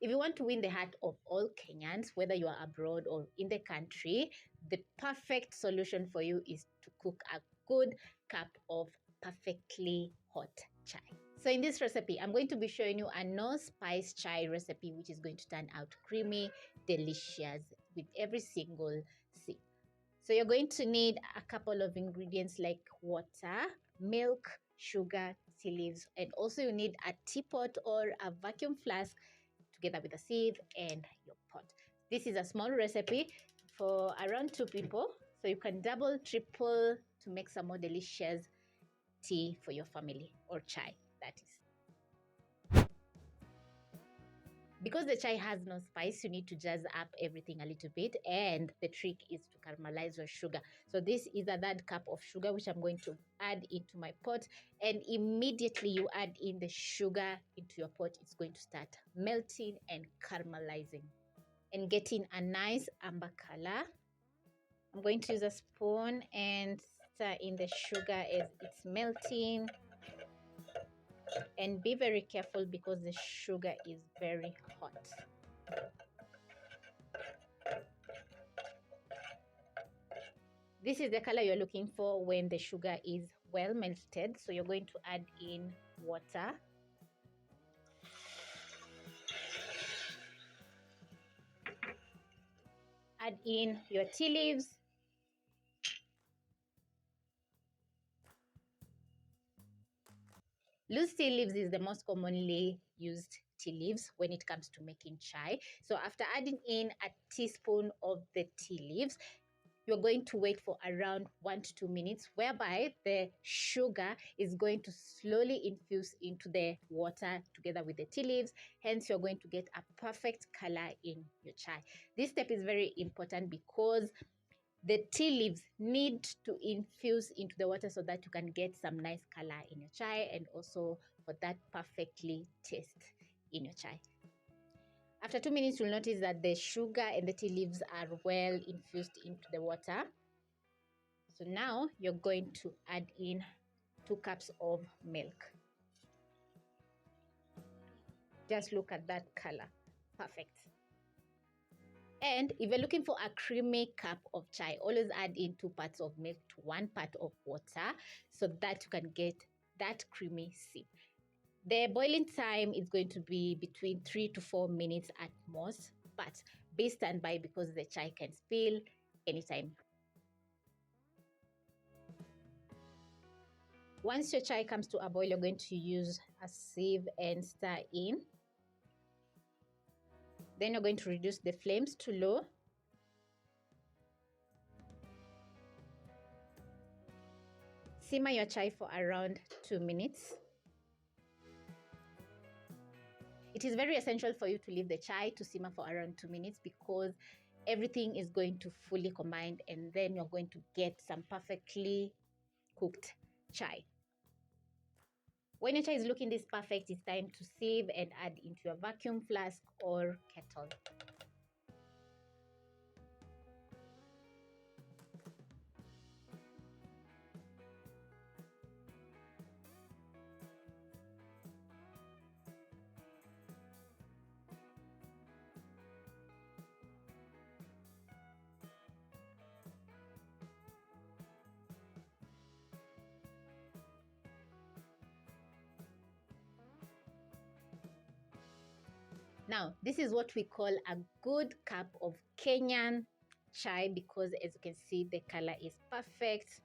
If you want to win the heart of all Kenyans, whether you are abroad or in the country, the perfect solution for you is to cook a good cup of perfectly hot chai. So in this recipe, I'm going to be showing you a no spice chai recipe, which is going to turn out creamy, delicious with every single sip. So you're going to need a couple of ingredients like water, milk, sugar, tea leaves, and also you need a teapot or a vacuum flask together with a sieve and your pot. This is a small recipe for around 2 people, so you can double, triple to make some more delicious tea for your family, or chai, that is. Because the chai has no spice, you need to jazz up everything a little bit, and the trick is to caramelize your sugar. So this is a third cup of sugar, which I'm going to add into my pot, and immediately you add in the sugar into your pot, it's going to start melting and caramelizing and getting a nice amber color. I'm going to use a spoon and stir in the sugar as it's melting. And be very careful because the sugar is very hot. This is the color you're looking for when the sugar is well melted. So you're going to add in water. Add in your tea leaves. Loose tea leaves is the most commonly used tea leaves when it comes to making chai. So after adding in a teaspoon of the tea leaves, you're going to wait for around 1 to 2 minutes, whereby the sugar is going to slowly infuse into the water together with the tea leaves. Hence, you're going to get a perfect color in your chai. This step is very important because the tea leaves need to infuse into the water so that you can get some nice color in your chai, and also for that perfectly taste in your chai. After 2 minutes, you'll notice that the sugar and the tea leaves are well infused into the water. So now you're going to add in 2 cups of milk. Just look at that color. Perfect. And if you're looking for a creamy cup of chai, always add in 2 parts of milk to 1 part of water so that you can get that creamy sip. The boiling time is going to be between 3 to 4 minutes at most, but be standby because the chai can spill anytime. Once your chai comes to a boil, you're going to use a sieve and stir in. Then you're going to reduce the flames to low. Simmer your chai for around 2 minutes. It is very essential for you to leave the chai to simmer for around 2 minutes because everything is going to fully combine, and then you're going to get some perfectly cooked chai. When your chai is looking this perfect, it's time to sieve and add into your vacuum flask or kettle. Now, this is what we call a good cup of Kenyan chai because, as you can see, the color is perfect.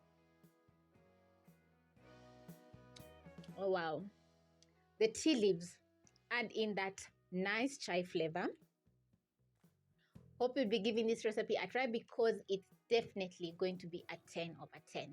Oh, wow. The tea leaves add in that nice chai flavor. Hope you'll be giving this recipe a try because it's definitely going to be a 10 over 10.